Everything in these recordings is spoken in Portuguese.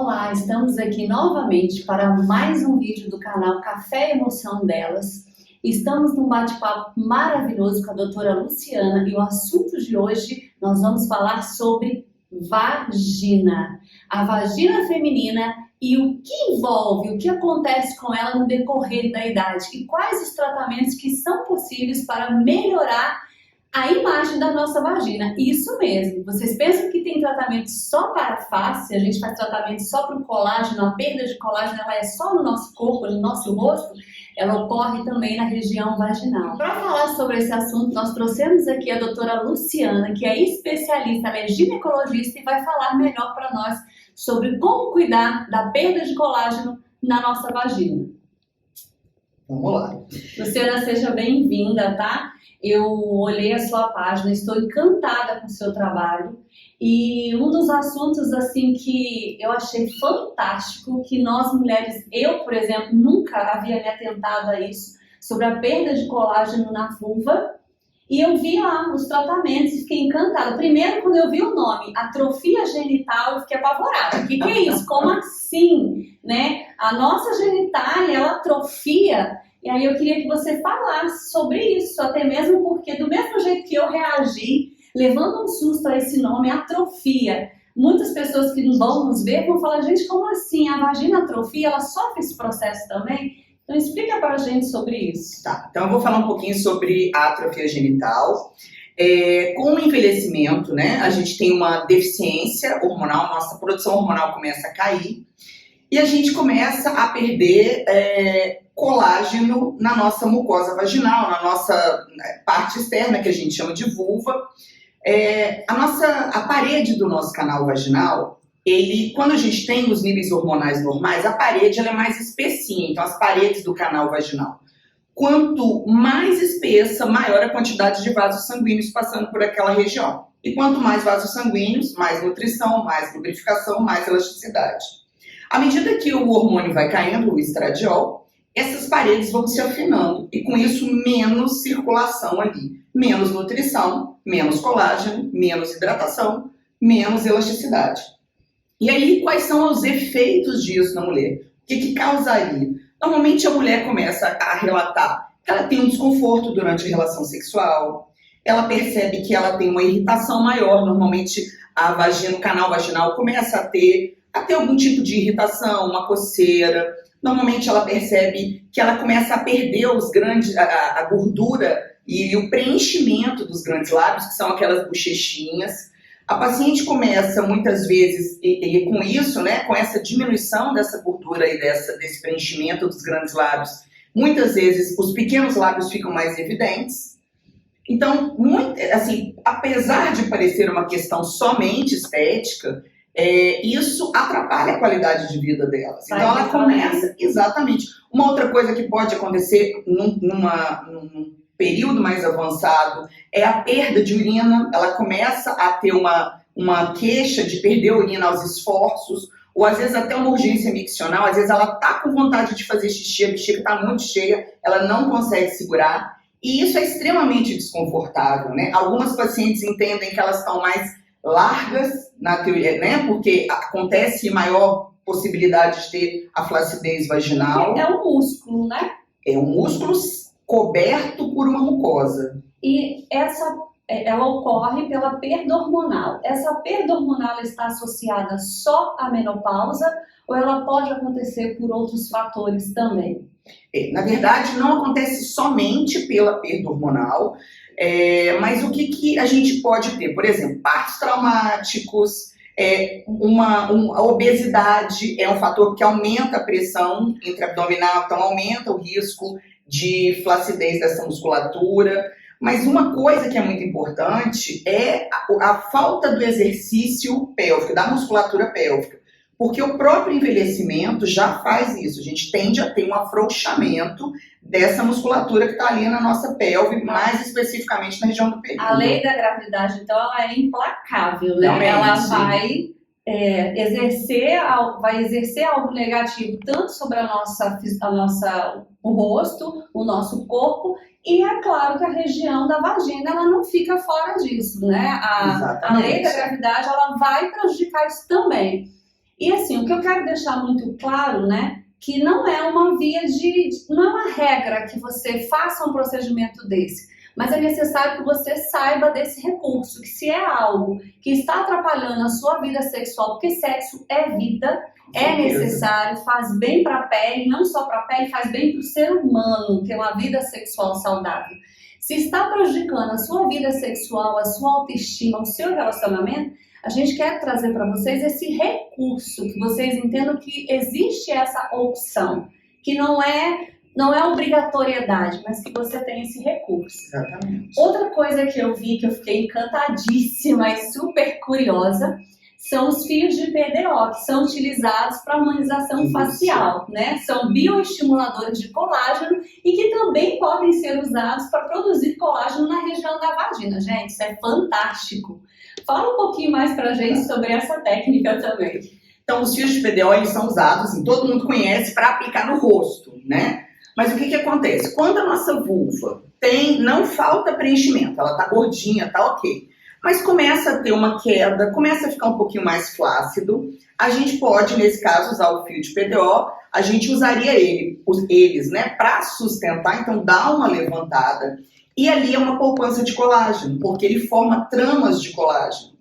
Olá, estamos aqui novamente para mais um vídeo do canal Café e Emoção Delas. Estamos num bate-papo maravilhoso com a doutora Luciana e o assunto de hoje nós vamos falar sobre vagina. A vagina feminina e o que envolve, o que acontece com ela no decorrer da idade e quais os tratamentos que são possíveis para melhorar a imagem da nossa vagina. Isso mesmo, vocês pensam que tem tratamento só para a face, a gente faz tratamento só para o colágeno, a perda de colágeno ela é só no nosso corpo, no nosso rosto, ela ocorre também na região vaginal. Para falar sobre esse assunto, nós trouxemos aqui a doutora Luciana, que é especialista, ela é ginecologista e vai falar melhor para nós sobre como cuidar da perda de colágeno na nossa vagina. Vamos lá. Luciana, seja bem-vinda, tá? Eu olhei a sua página, estou encantada com o seu trabalho e um dos assuntos assim que eu achei fantástico, que nós mulheres, eu por exemplo, nunca havia me atentado a isso, sobre a perda de colágeno na vulva, e eu vi lá os tratamentos e fiquei encantada. Primeiro, quando eu vi o nome, atrofia genital, eu fiquei apavorada. O que é isso? Como assim? Né? A nossa genitália, ela atrofia. E aí eu queria que você falasse sobre isso, até mesmo porque do mesmo jeito que eu reagi, levando um susto a esse nome, atrofia, muitas pessoas que vão nos ver vão falar, gente, como assim? A vagina atrofia, ela sofre esse processo também? Então explica pra gente sobre isso. Tá, então eu vou falar um pouquinho sobre a atrofia genital. Com o envelhecimento, né, a gente tem uma deficiência hormonal, nossa produção hormonal começa a cair e a gente começa a perder colágeno na nossa mucosa vaginal, na nossa parte externa, que a gente chama de vulva. A parede do nosso canal vaginal, quando a gente tem os níveis hormonais normais, a parede ela é mais espessinha, então as paredes do canal vaginal. Quanto mais espessa, maior a quantidade de vasos sanguíneos passando por aquela região. E quanto mais vasos sanguíneos, mais nutrição, mais lubrificação, mais elasticidade. À medida que o hormônio vai caindo, o estradiol, essas paredes vão se afinando e com isso menos circulação ali, menos nutrição, menos colágeno, menos hidratação, menos elasticidade. E aí, quais são os efeitos disso na mulher? O que causaria? Normalmente a mulher começa a relatar que ela tem um desconforto durante a relação sexual, ela percebe que ela tem uma irritação maior, normalmente a vagina, o canal vaginal começa a ter algum tipo de irritação, uma coceira. Normalmente ela percebe que ela começa a perder a gordura e o preenchimento dos grandes lábios, que são aquelas bochechinhas. A paciente começa muitas vezes, e com isso, né, com essa diminuição dessa gordura e desse preenchimento dos grandes lábios, muitas vezes os pequenos lábios ficam mais evidentes. Então, apesar de parecer uma questão somente estética, isso atrapalha a qualidade de vida delas. Então ela começa, exatamente. Uma outra coisa que pode acontecer num período mais avançado é a perda de urina. Ela começa a ter uma queixa de perder a urina aos esforços, ou às vezes até uma urgência miccional. Às vezes ela tá com vontade de fazer xixi, a bexiga está muito cheia, ela não consegue segurar, e isso é extremamente desconfortável, né? Algumas pacientes entendem que elas estão mais largas na teoria, né? Porque acontece maior possibilidade de ter a flacidez vaginal. É um músculo, né? É um músculo coberto por uma mucosa. E ela ocorre pela perda hormonal. Essa perda hormonal está associada só à menopausa ou ela pode acontecer por outros fatores também? Na verdade, não acontece somente pela perda hormonal, mas o que a gente pode ter? Por exemplo, partos traumáticos, a obesidade é um fator que aumenta a pressão intraabdominal, então aumenta o risco de flacidez dessa musculatura. Mas uma coisa que é muito importante é a falta do exercício pélvico, da musculatura pélvica. Porque o próprio envelhecimento já faz isso. A gente tende a ter um afrouxamento dessa musculatura que está ali na nossa pelve, mais especificamente na região do período. A lei da gravidade, então, ela é implacável, né? Realmente. Ela vai exercer algo negativo tanto sobre o rosto, o nosso corpo, e é claro que a região da vagina ela não fica fora disso, né? A lei da gravidade ela vai prejudicar isso também. E assim, o que eu quero deixar muito claro, né, que não é uma não é uma regra que você faça um procedimento desse, mas é necessário que você saiba desse recurso, que se é algo que está atrapalhando a sua vida sexual, porque sexo é vida, é necessário, faz bem para a pele, não só para a pele, faz bem para o ser humano ter uma vida sexual saudável. Se está prejudicando a sua vida sexual, a sua autoestima, o seu relacionamento, a gente quer trazer para vocês esse recurso, que vocês entendam que existe essa opção, que não é obrigatoriedade, mas que você tem esse recurso. Exatamente. Outra coisa que eu vi, que eu fiquei encantadíssima e super curiosa, são os fios de PDO, que são utilizados para harmonização facial, né? São bioestimuladores de colágeno e que também podem ser usados para produzir colágeno na região da vagina. Gente, isso é fantástico. Fala um pouquinho mais pra gente sobre essa técnica também. Então, os fios de PDO, eles são usados, todo mundo conhece, para aplicar no rosto, né? Mas o que acontece? Quando a nossa vulva não falta preenchimento, ela tá gordinha, tá ok, mas começa a ter uma queda, começa a ficar um pouquinho mais flácido, a gente pode, nesse caso, usar o fio de PDO, a gente usaria eles, né, para sustentar, então dá uma levantada. E ali é uma poupança de colágeno, porque ele forma tramas de colágeno.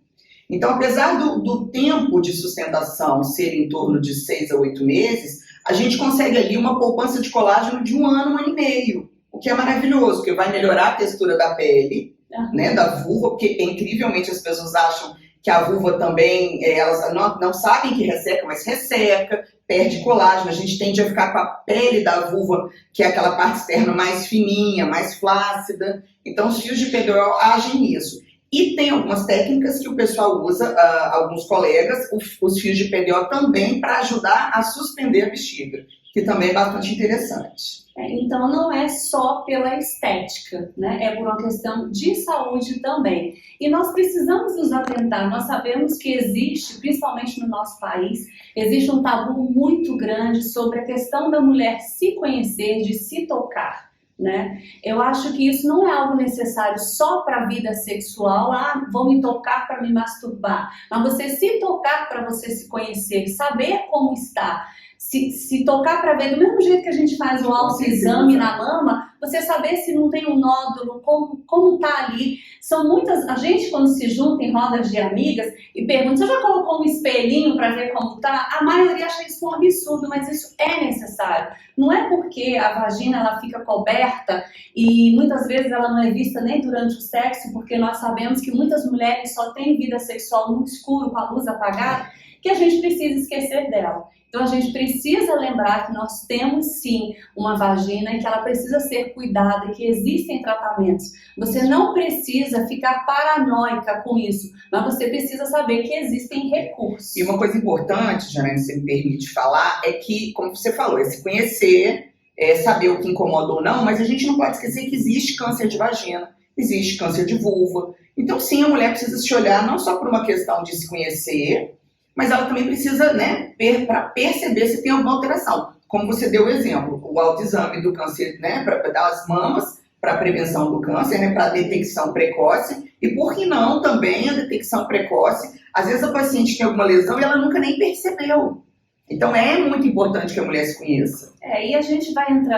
Então, apesar do tempo de sustentação ser em torno de 6 a 8 meses, a gente consegue ali uma poupança de colágeno de 1 ano, 1 ano e meio, o que é maravilhoso, porque vai melhorar a textura da pele, né, da vulva, porque incrivelmente as pessoas acham que a vulva também, elas não sabem que resseca, mas resseca, perde colágeno, a gente tende a ficar com a pele da vulva, que é aquela parte externa mais fininha, mais flácida. Então os fios de PDO agem nisso. E tem algumas técnicas que o pessoal usa, alguns colegas, os fios de PDO também para ajudar a suspender a bexiga, que também é bastante interessante. Então não é só pela estética, né? É por uma questão de saúde também. E nós precisamos nos atentar, nós sabemos que existe, principalmente no nosso país, existe um tabu muito grande sobre a questão da mulher se conhecer, de se tocar, né? Eu acho que isso não é algo necessário só para a vida sexual, vou me tocar para me masturbar, mas você se tocar para você se conhecer, saber como está. Se tocar para ver, do mesmo jeito que a gente faz o autoexame na mama, você saber se não tem um nódulo, como tá ali. São muitas, a gente quando se junta em rodas de amigas e pergunta, você já colocou um espelhinho para ver como tá? A maioria acha isso um absurdo, mas isso é necessário. Não é porque a vagina ela fica coberta e muitas vezes ela não é vista nem durante o sexo, porque nós sabemos que muitas mulheres só têm vida sexual no escuro, com a luz apagada, que a gente precisa esquecer dela. Então a gente precisa lembrar que nós temos sim uma vagina e que ela precisa ser cuidada e que existem tratamentos. Você não precisa ficar paranoica com isso, mas você precisa saber que existem recursos. E uma coisa importante, Janaína, se me permite falar, é que, como você falou, é se conhecer, saber o que incomoda ou não, mas a gente não pode esquecer que existe câncer de vagina, existe câncer de vulva. Então sim, a mulher precisa se olhar não só por uma questão de se conhecer, mas ela também precisa, né, para perceber se tem alguma alteração. Como você deu o exemplo, o autoexame do câncer, né, das mamas, para prevenção do câncer, né, para detecção precoce, e por que não também a detecção precoce? Às vezes a paciente tem alguma lesão e ela nunca nem percebeu. Então é muito importante que a mulher se conheça. E a gente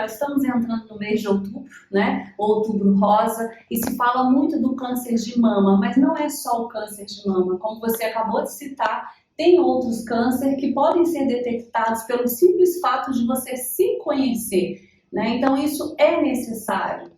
estamos entrando no mês de outubro, né? Outubro rosa, e se fala muito do câncer de mama, mas não é só o câncer de mama, como você acabou de citar, tem outros cânceres que podem ser detectados pelo simples fato de você se conhecer, né? Então isso é necessário.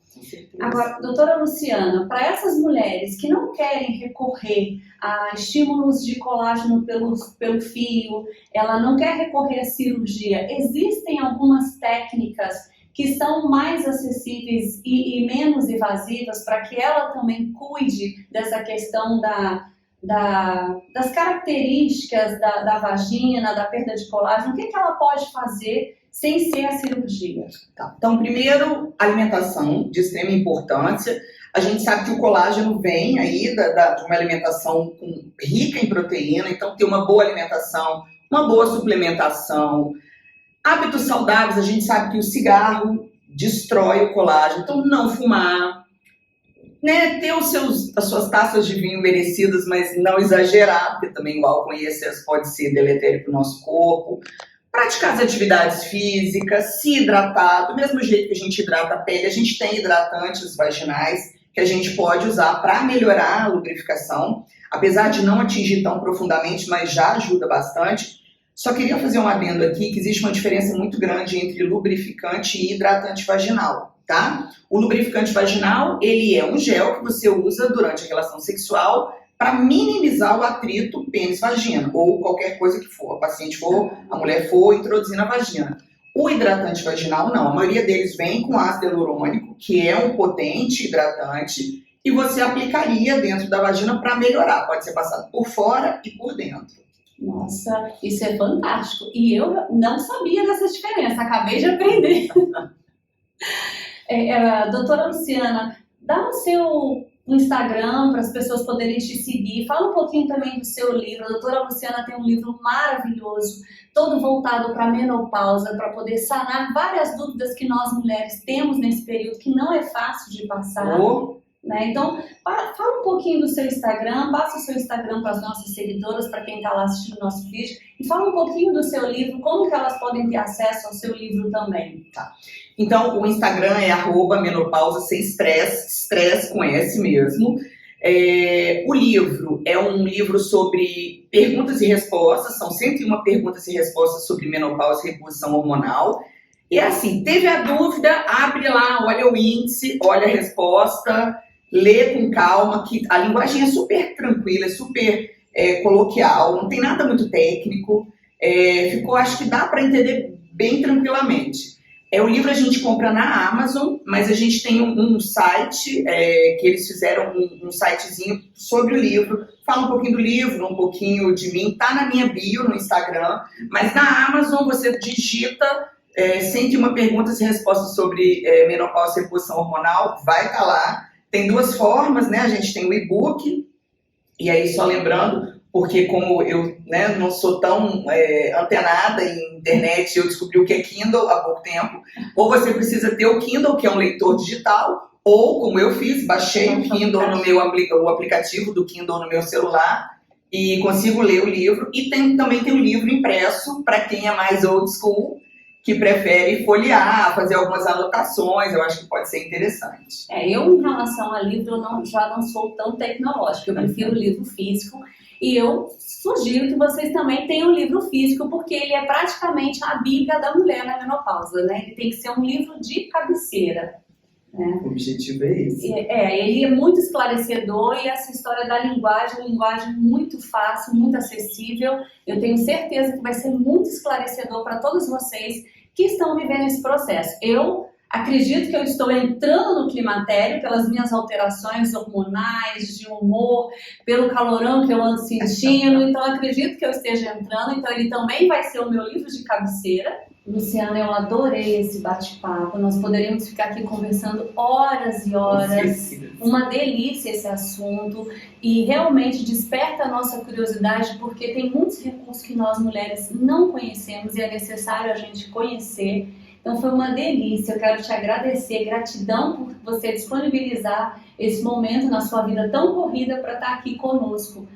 Agora, doutora Luciana, para essas mulheres que não querem recorrer a estímulos de colágeno pelo fio, ela não quer recorrer à cirurgia, existem algumas técnicas que são mais acessíveis e menos invasivas para que ela também cuide dessa questão das características da vagina, da perda de colágeno. O que ela pode fazer sem ser a cirurgia? Tá. Então, primeiro, alimentação de extrema importância. A gente sabe que o colágeno vem aí de uma alimentação rica em proteína, então ter uma boa alimentação, uma boa suplementação. Hábitos saudáveis, a gente sabe que o cigarro destrói o colágeno, então não fumar. né, ter as suas taças de vinho merecidas, mas não exagerar, porque também o álcool em excesso pode ser deletério para o nosso corpo. Praticar as atividades físicas, se hidratar, do mesmo jeito que a gente hidrata a pele, a gente tem hidratantes vaginais que a gente pode usar para melhorar a lubrificação, apesar de não atingir tão profundamente, mas já ajuda bastante. Só queria fazer um adendo aqui, que existe uma diferença muito grande entre lubrificante e hidratante vaginal, tá? O lubrificante vaginal, ele é um gel que você usa durante a relação sexual para minimizar o atrito pênis-vagina, ou qualquer coisa que for, a mulher for introduzir na vagina. O hidratante vaginal não, a maioria deles vem com ácido hialurônico, que é um potente hidratante, e você aplicaria dentro da vagina para melhorar, pode ser passado por fora e por dentro. Nossa, isso é fantástico, e eu não sabia dessa diferença, acabei de aprender. Doutora Luciana, dá o seu Instagram para as pessoas poderem te seguir. Fala um pouquinho também do seu livro. A doutora Luciana tem um livro maravilhoso, todo voltado para a menopausa, para poder sanar várias dúvidas que nós mulheres temos nesse período, que não é fácil de passar. Né? Então, fala um pouquinho do seu Instagram, passa o seu Instagram para as nossas seguidoras, para quem está lá assistindo o nosso vídeo, e fala um pouquinho do seu livro, como que elas podem ter acesso ao seu livro também. Tá. Então, o Instagram é @menopausa sem estresse com S mesmo. O livro é um livro sobre perguntas e respostas, são 101 perguntas e respostas sobre menopausa e reposição hormonal. E assim, teve a dúvida, abre lá, olha o índice, olha a resposta, lê com calma, que a linguagem é super tranquila, é super coloquial, não tem nada muito técnico, acho que dá para entender bem tranquilamente. O livro a gente compra na Amazon, mas a gente tem um site, que eles fizeram um sitezinho sobre o livro, fala um pouquinho do livro, um pouquinho de mim, tá na minha bio no Instagram, mas na Amazon você digita 101 perguntas e respostas sobre menopausa e reposição hormonal, vai estar lá. Tem duas formas, né? A gente tem o e-book, e aí só lembrando, porque como eu não sou tão antenada em internet, eu descobri o que é Kindle há pouco tempo, ou você precisa ter o Kindle, que é um leitor digital, ou como eu fiz, baixei o Kindle o aplicativo do Kindle no meu celular e consigo ler o livro, e também tem um livro impresso para quem é mais old school, que prefere folhear, fazer algumas anotações, eu acho que pode ser interessante. Eu, em relação a livro, já não sou tão tecnológica, eu prefiro o livro físico, e eu sugiro que vocês também tenham o livro físico, porque ele é praticamente a bíblia da mulher na menopausa, né? Ele tem que ser um livro de cabeceira. Né? O objetivo é esse. Ele é muito esclarecedor, e essa história da linguagem, uma linguagem muito fácil, muito acessível. Eu tenho certeza que vai ser muito esclarecedor para todos vocês que estão vivendo esse processo. Eu acredito que eu estou entrando no climatério pelas minhas alterações hormonais, de humor, pelo calorão que eu ando sentindo, então acredito que eu esteja entrando, então ele também vai ser o meu livro de cabeceira. Luciana, eu adorei esse bate-papo, nós poderíamos ficar aqui conversando horas e horas, uma delícia esse assunto, e realmente desperta a nossa curiosidade, porque tem muitos recursos que nós mulheres não conhecemos e é necessário a gente conhecer. Então foi uma delícia, eu quero te agradecer, gratidão por você disponibilizar esse momento na sua vida tão corrida para estar aqui conosco,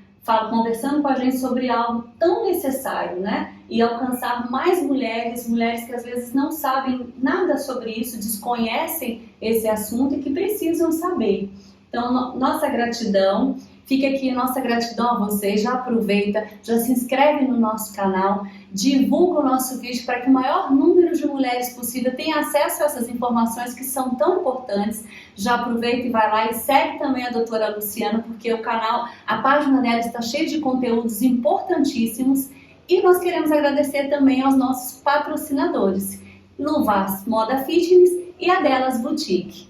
conversando com a gente sobre algo tão necessário, né? E alcançar mais mulheres que às vezes não sabem nada sobre isso, desconhecem esse assunto e que precisam saber. Então, nossa gratidão, fica aqui nossa gratidão a vocês, já aproveita, já se inscreve no nosso canal, divulga o nosso vídeo para que o maior número de mulheres possível tenha acesso a essas informações que são tão importantes. Já aproveita e vai lá e segue também a doutora Luciana, porque o canal, a página dela está cheia de conteúdos importantíssimos. E nós queremos agradecer também aos nossos patrocinadores, Luvas Moda Fitness e a Delas Boutique.